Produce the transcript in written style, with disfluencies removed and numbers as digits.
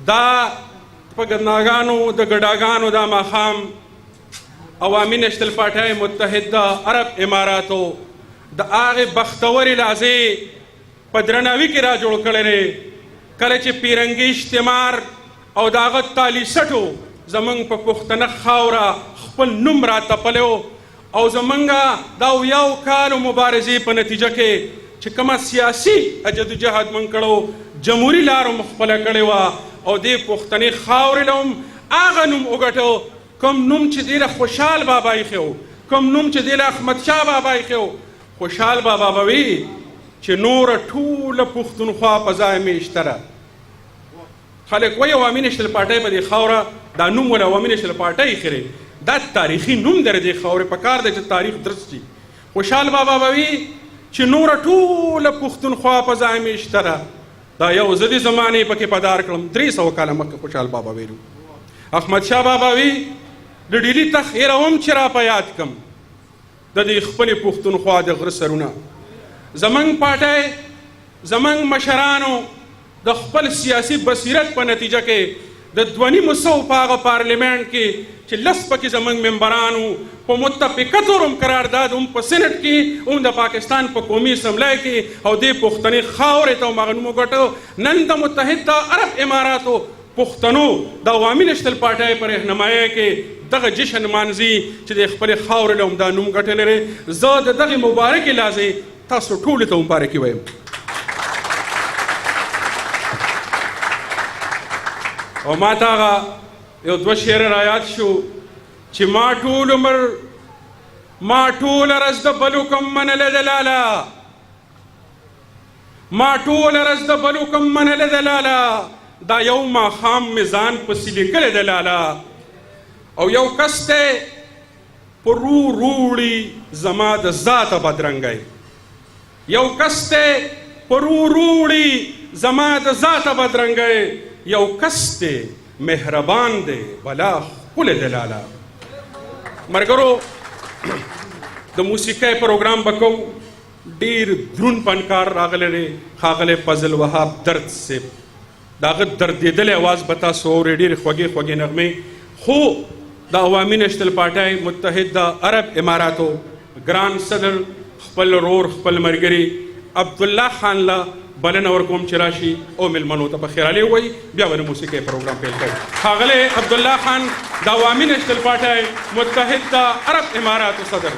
دا په ګدناګانو د ګډاګانو دا ماښام عوامي نېشنل پارټۍ متحد د عرب اماراتو د هغې بختورې لحظې په درناوي کې را جوړ کړی دی کله چې پیرنګي استعمار او د هغه تالیسټو زمونږ په پښتنه خاوره خپل نوم را تپلی او زمونږ دا یو کال مبارزې په نتیجه کې چې کومه سیاسي جدوجهد موږ کړو جمهوري لارو مو خپله کړې وه او دې پښتنې خاورې له هم هغه نوم وګټو کوم نوم چې دې له خوشحال بابا ایښی و کوم نوم چې دې له احمدشاه بابا ایښی و. خوشحال بابا به وي چې نوره ټوله پښتونخوا په ځای میشته ده. خلک وایي عوامي نېشنل پارټۍ په دې خاوره دا نوم ولې عوامي نېشنل پارټۍ ایښی دی. دا تاریخي نوم دی دې خاورې، په کار دی چې تاریخ درست شي. خوشحال بابا به وي چې نوره ټوله پښتونخوا په ځای میشته ده. دا یو زه دې زمانې پکې پدار کړم 300 کاله مخکې خوشحال بابا ویلو. احمدشاه بابا وي د ډیلي تخت هیره هم چې را په یاد کړم د دې خپلې پښتونخوا د غره سرونه. زمونږ پارټۍ زمونږ مشرانو د خپل سیاسي بصیرت په نتیجه کې د 2.5 په هغه پارلیمنټ کې چې 10 پکې زمونږ ممبرانو په متفقه طور هم قرارداد هم په سینټ کې هم د پاکستان په قومي اسمبلی کې او دې پښتنې خاورې ته هم هغه نوم وګټو. نن د متحده عرب اماراتو پښتنو د عوامي نېشنل پارټۍ په رهنمایۍ کې دغه جشن مانځي چې د خپلې خاورې له هم دا نوم ګټلی دی. زه د دغې مبارکې لحظې تاسو ټولو ته مبارکي وایم. او ما ته هغه یو 2 شعر را یاد شو چې ما ټول عمر ما ټوله ورځ د بلو کم منله د لاله، ما ټوله ورځ د بلو کم منله د لاله، دا یو ماښام مې ځان پسې لیکلی د لاله. او یو کس دی په روړي زما د ذاته بدرنګی، یو کس دی په روړي زما د ذاته بدرنګی، یو کس دی مهربان دی بلا ښکلی د لاله. ملګرو د موسیقۍ پروګرام به کوو. ډېر دروند فنکار راغلی دی ښاغلی فضل وهاب درد صاحب. د هغه دردېدلی اواز به تاسو اورئ، ډېرې خوږې خوږې نغمې. خو د عوامي نېشنل پارټۍ متحد د عرب اماراتو ګران صدر خپل ورور خپل ملګري عبدالله خان له بلنه ورکوم چې راشي او مېلمنو ته په خیرالې ووایي، بیا به د موسیقۍ پروګرام پیل کوو. ښاغلی عبدالله خان د عوامي نېشنل پارټۍ متحد د عرب اماراتو صدر.